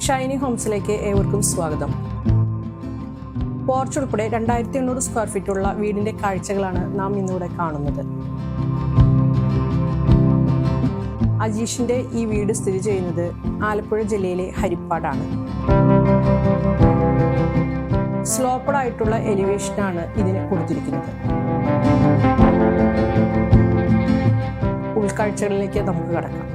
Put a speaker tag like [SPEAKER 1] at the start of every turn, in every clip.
[SPEAKER 1] ഷൈനി ഹോംസിലേക്ക് ഏവർക്കും സ്വാഗതം. പോർച്ച് ഉൾപ്പെടെ 2800 സ്ക്വയർ ഫീറ്റുള്ള വീടിന്റെ കാഴ്ചകളാണ് നാം ഇന്നിവിടെ കാണുന്നത്. അജീഷിന്റെ ഈ വീട് സ്ഥിതി ചെയ്യുന്നത് ആലപ്പുഴ ജില്ലയിലെ ഹരിപ്പാടാണ്. സ്ലോപ്പഡ് ആയിട്ടുള്ള എലിവേഷനാണ് ഇതിന് കൊടുത്തിരിക്കുന്നത്. ഉൾക്കാഴ്ചകളിലേക്ക് നമുക്ക് കടക്കാം.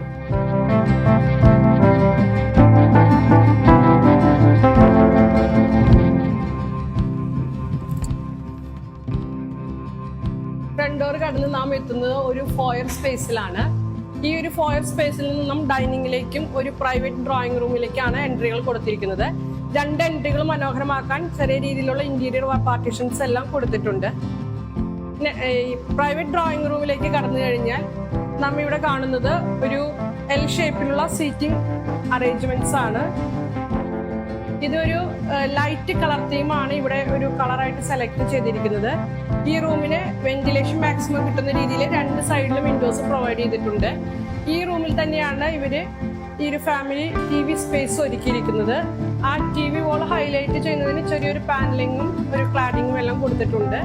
[SPEAKER 1] ഫ്രണ്ട് ഡോർ കടന്ന് നാം എത്തുന്നത് ഒരു ഫോയർ സ്പേസിലാണ്. ഈ ഒരു ഫോയർ സ്പേസിൽ നിന്നും ഡൈനിങ്ങിലേക്കും ഒരു പ്രൈവറ്റ് ഡ്രോയിങ് റൂമിലേക്കാണ് എൻട്രികൾ കൊടുത്തിരിക്കുന്നത്. 2 എൻട്രികൾ മനോഹരമാക്കാൻ ചെറിയ രീതിയിലുള്ള ഇന്റീരിയർ പാർട്ടീഷൻസ് എല്ലാം കൊടുത്തിട്ടുണ്ട്. പ്രൈവറ്റ് ഡ്രോയിങ് റൂമിലേക്ക് കടന്നു കഴിഞ്ഞാൽ നാം ഇവിടെ കാണുന്നത് ഒരു എൽ ഷേപ്പിലുള്ള സീറ്റിംഗ് അറേഞ്ച്മെന്റ്സ് ആണ്. ഇതൊരു ലൈറ്റ് കളർ തീമാണ് ഇവിടെ ഒരു കളറായിട്ട് സെലക്ട് ചെയ്തിരിക്കുന്നത്. ഈ റൂമിന് വെന്റിലേഷൻ മാക്സിമം കിട്ടുന്ന രീതിയിൽ 2 സൈഡിലും വിൻഡോസ് പ്രൊവൈഡ് ചെയ്തിട്ടുണ്ട്. ഈ റൂമിൽ തന്നെയാണ് ഇവര് ഈ ഒരു ഫാമിലി TV സ്പേസ് ഒരുക്കിയിരിക്കുന്നത്. ആ TV വോൾ ഹൈലൈറ്റ് ചെയ്യുന്നതിന് ചെറിയൊരു പാനലിങ്ങും ഒരു ക്ലാഡിങ്ങും എല്ലാം കൊടുത്തിട്ടുണ്ട്.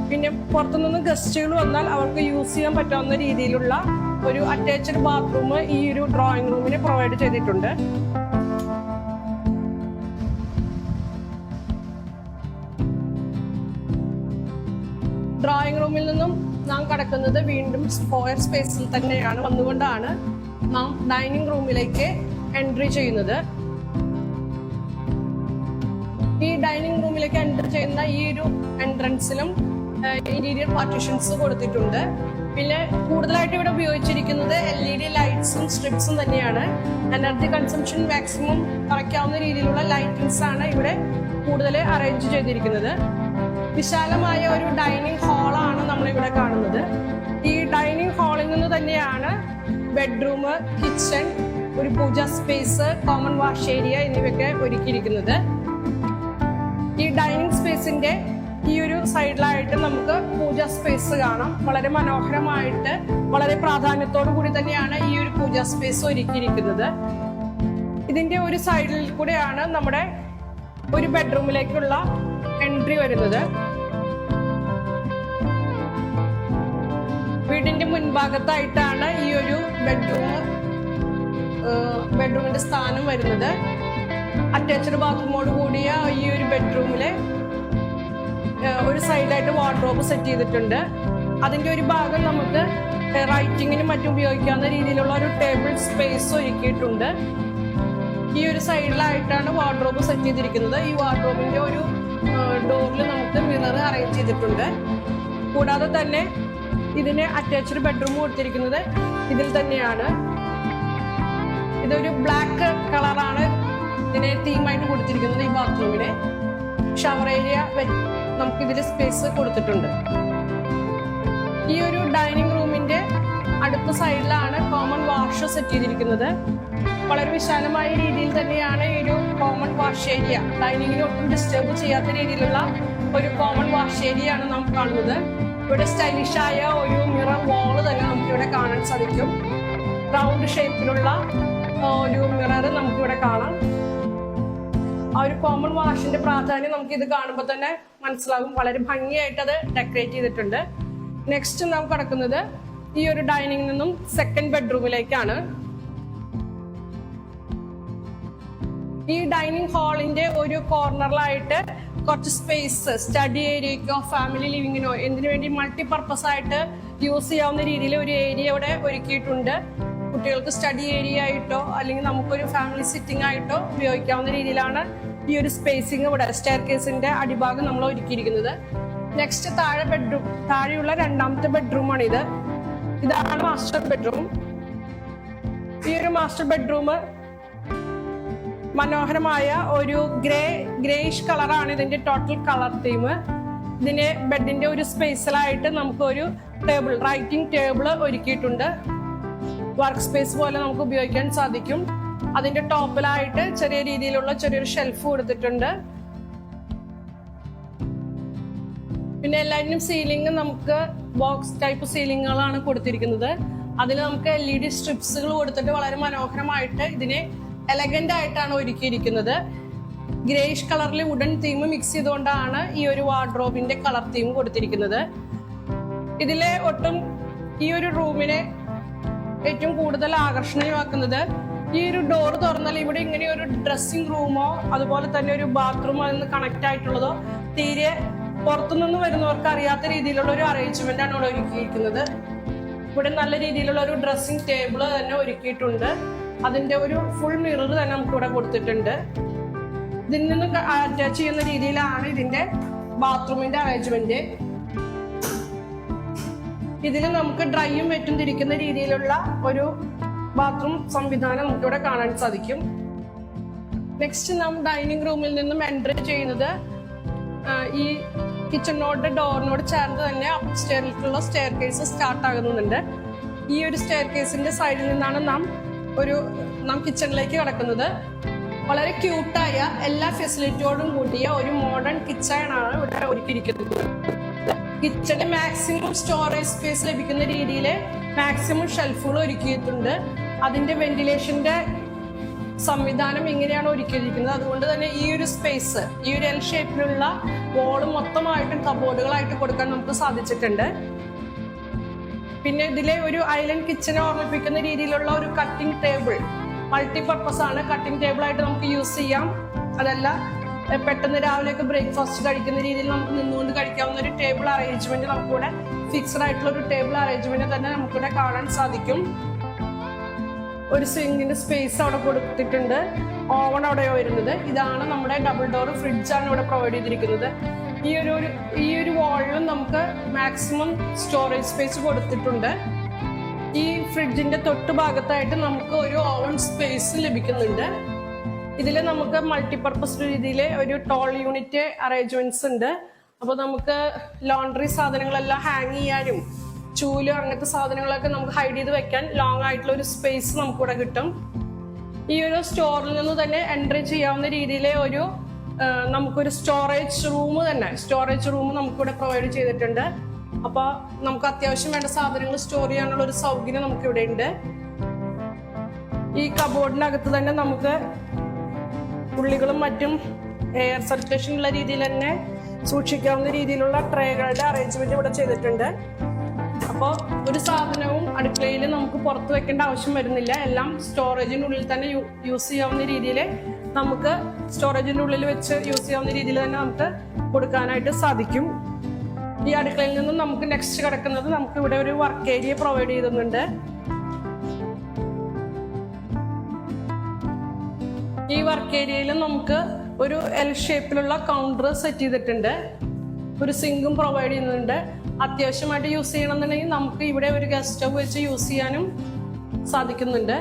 [SPEAKER 1] പിന്നെ പുറത്തുനിന്ന് ഗസ്റ്റുകൾ വന്നാൽ അവർക്ക് യൂസ് ചെയ്യാൻ പറ്റാവുന്ന രീതിയിലുള്ള ഒരു അറ്റാച്ച്ഡ് ബാത്റൂം ഈ ഒരു ഡ്രോയിങ് റൂമിന് പ്രൊവൈഡ് ചെയ്തിട്ടുണ്ട്. ഡ്രോയിങ് റൂമിൽ നിന്നും നാം കടക്കുന്നത് വീണ്ടും ഫോയർ സ്പേസിൽ തന്നെയാണ് വന്നുകൊണ്ടാണ് നാം ഡൈനിങ് റൂമിലേക്ക് എൻട്രി ചെയ്യുന്നത്. ഈ ഡൈനിങ് റൂമിലേക്ക് എൻട്രി ചെയ്യുന്ന ഈ ഒരു എൻട്രൻസിലും ഇന്റീരിയർ പാർട്ടീഷൻസ് കൊടുത്തിട്ടുണ്ട്. പിന്നെ കൂടുതലായിട്ട് ഇവിടെ ഉപയോഗിച്ചിരിക്കുന്നത് LED ലൈറ്റ്സും സ്ട്രിപ്സും തന്നെയാണ്. എനർജി കൺസംഷൻ മാക്സിമം കുറയ്ക്കാവുന്ന രീതിയിലുള്ള ലൈറ്റിങ്സ് ആണ് ഇവിടെ കൂടുതൽ അറേഞ്ച് ചെയ്തിരിക്കുന്നത്. വിശാലമായ ഒരു ഡൈനിങ് ഹാളാണ് നമ്മളിവിടെ കാണുന്നത്. ഈ ഡൈനിങ് ഹാളിൽ നിന്ന് തന്നെയാണ് ബെഡ്റൂം, കിച്ചൺ, ഒരു പൂജ സ്പേസ്, കോമൺ വാഷ് ഏരിയ എന്നിവയൊക്കെ ഒരുക്കിയിരിക്കുന്നത്. ഈ ഡൈനിങ് സ്പേസിന്റെ ഈ ഒരു സൈഡിലായിട്ട് നമുക്ക് പൂജ സ്പേസ് കാണാം. വളരെ മനോഹരമായിട്ട് വളരെ പ്രാധാന്യത്തോടു കൂടി തന്നെയാണ് ഈ ഒരു പൂജ സ്പേസ് ഒരുക്കിയിരിക്കുന്നത്. ഇതിന്റെ ഒരു സൈഡിൽ കൂടെയാണ് നമ്മുടെ ഒരു ബെഡ്റൂമിലേക്കുള്ള എൻട്രി വരുന്നത്. വീടിന്റെ മുൻഭാഗത്തായിട്ടാണ് ഈ ഒരു ബെഡ്റൂമിന്റെ സ്ഥാനം വരുന്നത്. അറ്റാച്ച്ഡ് ബാത്റൂമോട് കൂടിയ ഈ ഒരു ബെഡ്റൂമില് ഒരു സൈഡായിട്ട് വാർഡ്രോബ് സെറ്റ് ചെയ്തിട്ടുണ്ട്. അതിന്റെ ഒരു ഭാഗം നമുക്ക് റൈറ്റിങ്ങിനും മറ്റും ഉപയോഗിക്കാവുന്ന രീതിയിലുള്ള ഒരു ടേബിൾ സ്പേസ് ഒരുക്കിയിട്ടുണ്ട്. ഈ ഒരു സൈഡിലായിട്ടാണ് വാർഡ്രോബ് സെറ്റ് ചെയ്തിരിക്കുന്നത്. ഈ വാർഡ്രോബിന്റെ ഒരു ഡോറിൽ നമുക്ക് മിറർ അറേഞ്ച് ചെയ്തിട്ടുണ്ട്. കൂടാതെ തന്നെ ഇതിന് അറ്റാച്ച്ഡ് ബെഡ്റൂം കൊടുത്തിരിക്കുന്നത് ഇതിൽ തന്നെയാണ്. ഇതൊരു ബ്ലാക്ക് കളറാണ് ഇതിനെ തീമായിട്ട് കൊടുത്തിരിക്കുന്നത്. ഈ ബാത്റൂമിന് ഷവർ ഏരിയ നമുക്ക് ഇതിൽ സ്പേസ് കൊടുത്തിട്ടുണ്ട്. ഈ ഒരു ഡൈനിങ് റൂമിന്റെ അടുത്ത സൈഡിലാണ് കോമൺ വാഷ് സെറ്റ് ചെയ്തിരിക്കുന്നത്. വളരെ വിശാലമായ രീതിയിൽ തന്നെയാണ് ഈ ഒരു കോമൺ വാഷ് ഏരിയ. ഡൈനിങ്ങിന് ഒട്ടും ഡിസ്റ്റർബ് ചെയ്യാത്ത രീതിയിലുള്ള ഒരു കോമൺ വാഷ് ഏരിയ ആണ് നാം കാണുന്നത്. ഇവിടെ സ്റ്റൈലിഷായ ഒരു മിറർ വാള് തന്നെ നമുക്ക് ഇവിടെ കാണാൻ സാധിക്കും. റൗണ്ട് ഷേപ്പിലുള്ള ഒരു മിറർ നമുക്കിവിടെ കാണാം. ആ ഒരു കോമൺ വാഷിന്റെ പ്രാധാന്യം നമുക്ക് ഇത് കാണുമ്പോൾ തന്നെ മനസ്സിലാകും. വളരെ ഭംഗിയായിട്ട് അത് ഡെക്കറേറ്റ് ചെയ്തിട്ടുണ്ട്. നെക്സ്റ്റ് നാം കടക്കുന്നത് ഈ ഒരു ഡൈനിങ്ങിൽ നിന്നും സെക്കൻഡ് ബെഡ്റൂമിലേക്കാണ്. ഈ ഡൈനിങ് ഹാളിന്റെ ഒരു കോർണറിലായിട്ട് കുറച്ച് സ്പേസ് സ്റ്റഡി ഏരിയക്കോ ഫാമിലി ലിവിങ്ങിനോ എന്തിനു വേണ്ടി മൾട്ടിപർപ്പസ് ആയിട്ട് യൂസ് ചെയ്യാവുന്ന രീതിയിൽ ഒരു ഏരിയ ഇവിടെ ഒരുക്കിയിട്ടുണ്ട്. കുട്ടികൾക്ക് സ്റ്റഡി ഏരിയ ആയിട്ടോ അല്ലെങ്കിൽ നമുക്കൊരു ഫാമിലി സിറ്റിംഗ് ആയിട്ടോ ഉപയോഗിക്കാവുന്ന രീതിയിലാണ് ഈ ഒരു സ്പേസിങ് ഇവിടെ സ്റ്റെയർ കേസിന്റെ അടിഭാഗം നമ്മൾ ഒരുക്കിയിരിക്കുന്നത്. നെക്സ്റ്റ് താഴെയുള്ള 2ാമത്തെ ബെഡ്റൂമാണ് ഇത്. ഇതാണ് മാസ്റ്റർ ബെഡ്റൂം. ഈ ഒരു മാസ്റ്റർ ബെഡ്റൂം മനോഹരമായ ഒരു ഗ്രേയിഷ് കളറാണ് ഇതിന്റെ ടോട്ടൽ കളർ തീം. ഇതിന്റെ ബെഡിന്റെ ഒരു സ്പേസിലായിട്ട് നമുക്കൊരു റൈറ്റിംഗ് ടേബിൾ ഒരുക്കിയിട്ടുണ്ട്. വർക്ക് സ്പേസ് പോലെ നമുക്ക് ഉപയോഗിക്കാൻ സാധിക്കും. അതിന്റെ ടോപ്പിലായിട്ട് ചെറിയ രീതിയിലുള്ള ചെറിയൊരു ഷെൽഫ് കൊടുത്തിട്ടുണ്ട്. പിന്നെ എല്ലാത്തിനും സീലിംഗ് നമുക്ക് ബോക്സ് ടൈപ്പ് സീലിങ്ങുകളാണ് കൊടുത്തിരിക്കുന്നത്. അതിൽ നമുക്ക് LED സ്ട്രിപ്സുകൾ കൊടുത്തിട്ട് വളരെ മനോഹരമായിട്ട് ഇതിനെ എലഗന്റ് ആയിട്ടാണ് ഒരുക്കിയിരിക്കുന്നത്. ഗ്രേഷ് കളറിൽ വുഡൻ തീം മിക്സ് ചെയ്തുകൊണ്ടാണ് ഈ ഒരു വാർഡ്രോബിന്റെ കളർ തീം കൊടുത്തിരിക്കുന്നത്. ഇതിലെ ഒട്ടും ഈ ഒരു റൂമിനെ ഏറ്റവും കൂടുതൽ ആകർഷണീയമാക്കുന്നത് ഈ ഒരു ഡോർ തുറന്നാൽ ഇവിടെ ഇങ്ങനെ ഒരു ഡ്രസ്സിംഗ് റൂമോ അതുപോലെ തന്നെ ഒരു ബാത്റൂമോ അതിന് കണക്ട് ആയിട്ടുള്ളതോ തീരെ പുറത്തുനിന്ന് വരുന്നവർക്ക് അറിയാത്ത രീതിയിലുള്ള ഒരു അറേഞ്ച്മെന്റ് ആണ് ഇവിടെ ഒരുക്കിയിരിക്കുന്നത്. ഇവിടെ നല്ല രീതിയിലുള്ള ഒരു ഡ്രസ്സിംഗ് ടേബിൾ തന്നെ ഒരുക്കിയിട്ടുണ്ട്. അതിന്റെ ഒരു ഫുൾ മിറർ തന്നെ നമുക്ക് ഇവിടെ കൊടുത്തിട്ടുണ്ട്. ഇതിൽ നിന്ന് അറ്റാച്ച് ചെയ്യുന്ന രീതിയിലാണ് ഇതിന്റെ ബാത്റൂമിന്റെ അറേഞ്ച്മെന്റ്. ഇതിൽ നമുക്ക് ഡ്രൈയും വെറ്റും തിരിക്കുന്ന രീതിയിലുള്ള ഒരു ബാത്റൂം സംവിധാനം നമുക്കിവിടെ കാണാൻ സാധിക്കും. നെക്സ്റ്റ് നാം ഡൈനിങ് റൂമിൽ നിന്നും എൻട്രി ചെയ്യുന്നത് ഈ കിച്ചണിനോട് ഡോറിനോട് ചേർന്ന് തന്നെ അപ്സ്റ്റെയറിലേക്കുള്ള സ്റ്റെയർ കേസ് സ്റ്റാർട്ട് ആകുന്നുണ്ട്. ഈ ഒരു സ്റ്റെയർ കേസിന്റെ സൈഡിൽ നിന്നാണ് നാം കിച്ചണിലേക്ക് കടക്കുന്നത്. വളരെ ക്യൂട്ടായ എല്ലാ ഫെസിലിറ്റിയോടും കൂടിയ ഒരു മോഡേൺ കിച്ചൺ ആണ് ഇവിടെ ഒരുക്കിയിരിക്കുന്നത്. കിച്ചണിൽ മാക്സിമം സ്റ്റോറേജ് സ്പേസ് ലഭിക്കുന്ന രീതിയിൽ മാക്സിമം ഷെൽഫുകൾ ഒരുക്കിയിട്ടുണ്ട്. അതിന്റെ വെന്റിലേഷന്റെ സംവിധാനം ഇങ്ങനെയാണ് ഒരുക്കിയിരിക്കുന്നത്. അതുകൊണ്ട് തന്നെ ഈ ഒരു സ്പേസ്, ഈ ഒരു എൽ ഷേപ്പിലുള്ള വോള് മൊത്തമായിട്ടും കബോർഡുകളായിട്ട് കൊടുക്കാൻ നമുക്ക് സാധിച്ചിട്ടുണ്ട്. പിന്നെ ഇതിലെ ഒരു ഐലൻഡ് കിച്ചനെ ഓർമ്മിപ്പിക്കുന്ന രീതിയിലുള്ള ഒരു കട്ടിംഗ് ടേബിൾ, മൾട്ടിപർപ്പസ് ആണ്. കട്ടിംഗ് ടേബിൾ ആയിട്ട് നമുക്ക് യൂസ് ചെയ്യാം. അതല്ല പെട്ടെന്ന് രാവിലെയൊക്കെ ബ്രേക്ക്ഫാസ്റ്റ് കഴിക്കുന്ന രീതിയിൽ നമുക്ക് നിന്നുകൊണ്ട് കഴിക്കാവുന്ന ഒരു ടേബിൾ അറേഞ്ച്മെന്റ് നമുക്കിവിടെ ഫിക്സ്ഡ് ആയിട്ടുള്ള ഒരു ടേബിൾ അറേഞ്ച്മെന്റ് തന്നെ നമുക്കിവിടെ കാണാൻ സാധിക്കും. ഒരു സിങ്കിന്റെ സ്പേസ് അവിടെ കൊടുത്തിട്ടുണ്ട്. ഓവൺ അവിടെ വരുന്നത്. ഇതാണ് നമ്മുടെ ഡബിൾ ഡോർ ഫ്രിഡ്ജാണ് ഇവിടെ പ്രൊവൈഡ് ചെയ്തിരിക്കുന്നത്. ഈ ഒരു വാളിലും നമുക്ക് മാക്സിമം സ്റ്റോറേജ് സ്പേസ് കൊടുത്തിട്ടുണ്ട്. ഈ ഫ്രിഡ്ജിന്റെ തൊട്ട് ഭാഗത്തായിട്ട് നമുക്ക് ഒരു ഓവൺ സ്പേസ് ലഭിക്കുന്നുണ്ട്. ഇതിൽ നമുക്ക് മൾട്ടിപർപ്പസ് രീതിയിൽ ഒരു ടോൾ യൂണിറ്റ് അറേഞ്ച്മെന്റ്സ് ഉണ്ട്. അപ്പോൾ നമുക്ക് ലോണ്ടറി സാധനങ്ങളെല്ലാം ഹാങ് ചെയ്യാനും ചൂല് അങ്ങനത്തെ സാധനങ്ങളൊക്കെ നമുക്ക് ഹൈഡ് ചെയ്ത് വെക്കാൻ ലോങ് ആയിട്ടുള്ള ഒരു സ്പേസ് നമുക്കിവിടെ കിട്ടും. ഈ ഒരു സ്റ്റോറിൽ നിന്ന് തന്നെ എൻട്രി ചെയ്യാവുന്ന രീതിയിലെ നമുക്കൊരു സ്റ്റോറേജ് റൂം നമുക്കിവിടെ പ്രൊവൈഡ് ചെയ്തിട്ടുണ്ട്. അപ്പൊ നമുക്ക് അത്യാവശ്യം വേണ്ട സാധനങ്ങൾ സ്റ്റോർ ചെയ്യാനുള്ള ഒരു സൗകര്യം നമുക്ക് ഇവിടെ ഉണ്ട്. ഈ കബോർഡിനകത്ത് തന്നെ നമുക്ക് ഉള്ളികളും മറ്റും എയർ സർക്കുലേഷൻ ഉള്ള രീതിയിൽ തന്നെ സൂക്ഷിക്കാവുന്ന രീതിയിലുള്ള ട്രേകളുടെ അറേഞ്ച്മെന്റ് ഇവിടെ ചെയ്തിട്ടുണ്ട്. അപ്പോൾ ഒരു സാധനവും അടുക്കളയിൽ നമുക്ക് പുറത്ത് വെക്കേണ്ട ആവശ്യം വരുന്നില്ല. എല്ലാം സ്റ്റോറേജിനുള്ളിൽ തന്നെ യൂസ് ചെയ്യാവുന്ന രീതിയിൽ നമുക്ക് സ്റ്റോറേജിന്റെ ഉള്ളിൽ വെച്ച് യൂസ് ചെയ്യാവുന്ന രീതിയിൽ തന്നെ നമുക്ക് കൊടുക്കാനായിട്ട് സാധിക്കും. ഈ അടുക്കളയിൽ നിന്നും നമുക്ക് നെക്സ്റ്റ് കിടക്കുന്നത് നമുക്ക് ഇവിടെ ഒരു വർക്ക് ഏരിയ പ്രൊവൈഡ് ചെയ്യുന്നുണ്ട്. ഈ വർക്ക് ഏരിയയിൽ നമുക്ക് ഒരു എൽ ഷേപ്പിലുള്ള കൗണ്ടർ സെറ്റ് ചെയ്തിട്ടുണ്ട്. ഒരു സിങ്കും പ്രൊവൈഡ് ചെയ്യുന്നുണ്ട്. അത്യാവശ്യമായിട്ട് യൂസ് ചെയ്യണമെന്നുണ്ടെങ്കിൽ നമുക്ക് ഇവിടെ ഒരു ഗ്യാസ് സ്റ്റവ് വെച്ച് യൂസ് ചെയ്യാനും സാധിക്കുന്നുണ്ട്.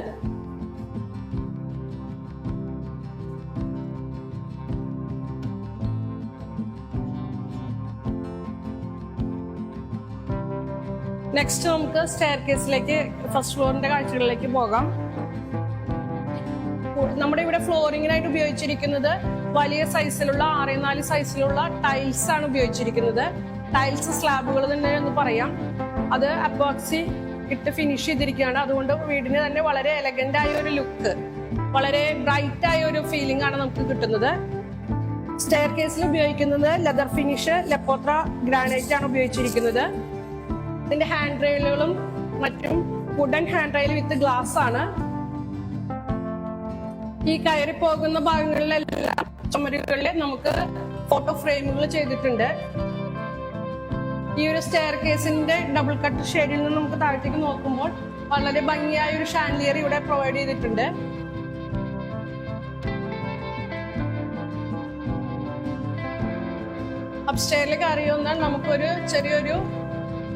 [SPEAKER 1] നെക്സ്റ്റ് നമുക്ക് സ്റ്റെയർ കേസിലേക്ക് ഫസ്റ്റ് ഫ്ലോറിന്റെ കാഴ്ചകളിലേക്ക് പോകാം. നമ്മുടെ ഇവിടെ ഫ്ലോറിങ്ങിനായിട്ട് ഉപയോഗിച്ചിരിക്കുന്നത് വലിയ സൈസിലുള്ള 6x4 സൈസിലുള്ള ടൈൽസ് ആണ് ഉപയോഗിച്ചിരിക്കുന്നത്. ടൈൽസ് സ്ലാബുകൾ തന്നെ എന്ന് പറയാം. അത് അപ്പോക്സി ഇട്ട് ഫിനിഷ് ചെയ്തിരിക്കുകയാണ്. അതുകൊണ്ട് വീടിന് തന്നെ വളരെ എലഗന്റ് ആയ ഒരു ലുക്ക്, വളരെ ബ്രൈറ്റ് ആയ ഒരു ഫീലിംഗ് ആണ് നമുക്ക് കിട്ടുന്നത്. സ്റ്റെയർ കേസിൽ ഉപയോഗിക്കുന്നത് ലെതർ ഫിനിഷ് ലെപ്പോത്ര ഗ്രാനൈറ്റ് ആണ് ഉപയോഗിച്ചിരിക്കുന്നത്. ഇതിന്റെ ഹാൻഡ് റെയിലുകളും മറ്റും wooden hand rail with glass ആണ്. ഈ കയറി പോകുന്ന ഭാഗങ്ങളിലെല്ലാം ചുമരുകളിൽ നമുക്ക് ഫോട്ടോ ഫ്രെയിമുകൾ ചെയ്തിട്ടുണ്ട്. ഈ ഒരു സ്റ്റെയർ കേസിന്റെ ഡബിൾ കട്ട് ഷെയ്ഡിൽ നിന്ന് നമുക്ക് താഴത്തേക്ക് നോക്കുമ്പോൾ വളരെ ഭംഗിയായ ഒരു ഷാൻഡിലിയർ ഇവിടെ പ്രൊവൈഡ് ചെയ്തിട്ടുണ്ട്. അപ്സ്റ്റെയറിൽ കയറി വന്നാൽ നമുക്കൊരു ചെറിയൊരു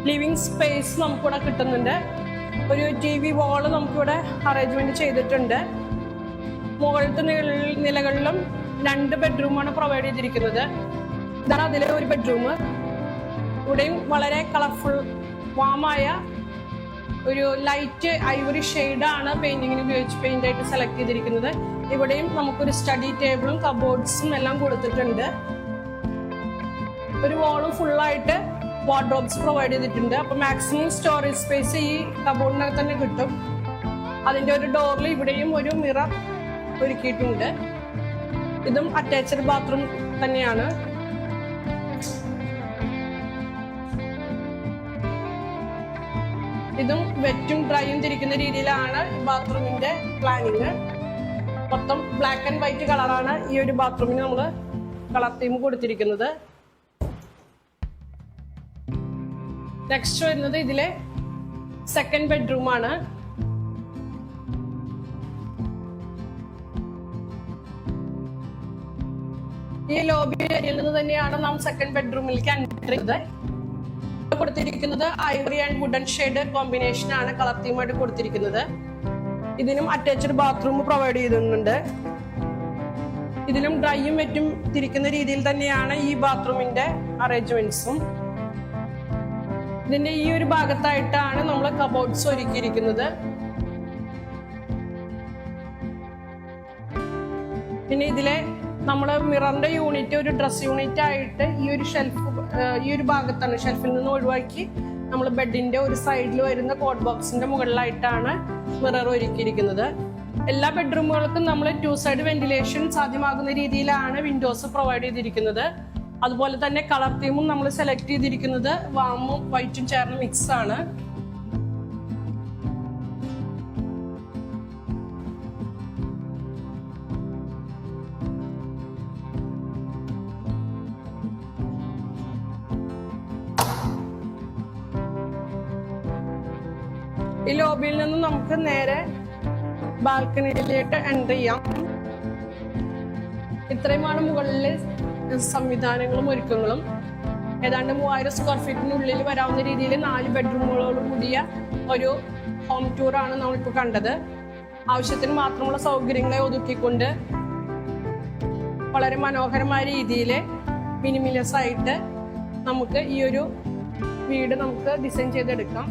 [SPEAKER 1] ലിവിംഗ് സ്പേസ് നമുക്കിവിടെ കിട്ടുന്നുണ്ട്. ഒരു TV വാള് നമുക്കിവിടെ അറേഞ്ച്മെന്റ് ചെയ്തിട്ടുണ്ട്. മുകളിലത്തെ നിലകളിലും 2 ബെഡ്റൂമാണ് പ്രൊവൈഡ് ചെയ്തിരിക്കുന്നത്. ഇതാണ് അതിലെ ഒരു ബെഡ്റൂം. ഇവിടെയും വളരെ കളർഫുൾ വാമായ ഒരു ലൈറ്റ് ഐവറി ഷെയ്ഡാണ് പെയിന്റിങ്ങിന് പെയിന്റ് ആയിട്ട് സെലക്ട് ചെയ്തിരിക്കുന്നത്. ഇവിടെയും നമുക്കൊരു സ്റ്റഡി ടേബിളും കബോർഡ്സും എല്ലാം കൊടുത്തിട്ടുണ്ട്. ഒരു വാളും ഫുള്ളായിട്ട് വാർഡ്രോബ്സ് പ്രൊവൈഡ് ചെയ്തിട്ടുണ്ട്. അപ്പൊ മാക്സിമം സ്റ്റോറേജ് സ്പേസ് ഈ കബോർഡിനകത്ത് തന്നെ കിട്ടും. അതിന്റെ ഒരു ഡോറിൽ ഇവിടെയും ഒരു മിറർ ഒരുക്കിയിട്ടുണ്ട്. ഇതും അറ്റാച്ച്ഡ് ബാത്റൂം തന്നെയാണ്. ഇതും വെറ്റും ഡ്രൈയും തിരിക്കുന്ന രീതിയിലാണ് ബാത്റൂമിന്റെ പ്ലാനിങ്. മൊത്തം ബ്ലാക്ക് ആൻഡ് വൈറ്റ് കളറാണ് ഈ ഒരു ബാത്റൂമിന് നമ്മൾ കളർ തീം കൊടുത്തിരിക്കുന്നത്. നെക്സ്റ്റ് വരുന്നത് ഇതിലെ സെക്കൻഡ് ബെഡ്റൂം ആണ്. ഈ ലോബി ഏരിയയിൽ നിന്ന് തന്നെയാണ് നാം സെക്കൻഡ് ബെഡ്റൂമിലേക്ക് എൻട്രി ചെയ്തത്. കൊടുത്തിരിക്കുന്നത് ivory and wooden shade combination ആണ് കളർ തീമായിട്ട് കൊടുത്തിരിക്കുന്നത്. ഇതിനും അറ്റാച്ച്ഡ് ബാത്റൂം പ്രൊവൈഡ് ചെയ്തിട്ടുണ്ട്. ഇതിലും ഡ്രൈയും വെറ്റും തിരിക്കുന്ന രീതിയിൽ തന്നെയാണ് ഈ ബാത്റൂമിന്റെ അറേഞ്ച്മെന്റ്സും. ഇതിന്റെ ഈ ഒരു ഭാഗത്തായിട്ടാണ് നമ്മൾ കബോർഡ്സ് ഒരുക്കിയിരിക്കുന്നത്. പിന്നെ ഇതിലെ നമ്മള് മിററിന്റെ യൂണിറ്റ് ഒരു ഡ്രസ് യൂണിറ്റ് ആയിട്ട് ഈ ഒരു ഷെൽഫ് ഈ ഒരു ഭാഗത്താണ്, ഷെൽഫിൽ നിന്ന് ഒഴിവാക്കി നമ്മൾ ബെഡിന്റെ ഒരു സൈഡിൽ വരുന്ന കോട്ട് ബോക്സിന്റെ മുകളിലായിട്ടാണ് മിറർ ഒരുക്കിയിരിക്കുന്നത്. എല്ലാ ബെഡ്റൂമുകൾക്കും നമ്മൾ 2 സൈഡ് വെന്റിലേഷൻ സാധ്യമാകുന്ന രീതിയിലാണ് വിൻഡോസ് പ്രൊവൈഡ് ചെയ്തിരിക്കുന്നത്. അതുപോലെ തന്നെ കളർ തീമും നമ്മൾ സെലക്ട് ചെയ്തിരിക്കുന്നത് വാമും വൈറ്റും ചേർന്ന മിക്സ് ആണ്. ഈ ലോബിയിൽ നിന്ന് നമുക്ക് നേരെ ബാൽക്കണിയിലേക്ക് എൻ്റർ ചെയ്യാം. ഇത്രയുമാണ് മുകളിലെ സംവിധാനങ്ങളും ഒരുക്കങ്ങളും. ഏതാണ്ട് 3000 സ്ക്വയർ ഫീറ്റിനുള്ളിൽ വരാവുന്ന രീതിയിൽ 4 ബെഡ്റൂമുകളോട് കൂടിയ ഒരു ഹോം ടൂറാണ് നമ്മളിപ്പോൾ കണ്ടത്. ആവശ്യത്തിന് മാത്രമുള്ള സൗകര്യങ്ങളെ ഒതുക്കിക്കൊണ്ട് വളരെ മനോഹരമായ രീതിയിൽ മിനിമലൈസ് ആയിട്ട് നമുക്ക് ഈ ഒരു വീട് നമുക്ക് ഡിസൈൻ ചെയ്തെടുക്കാം.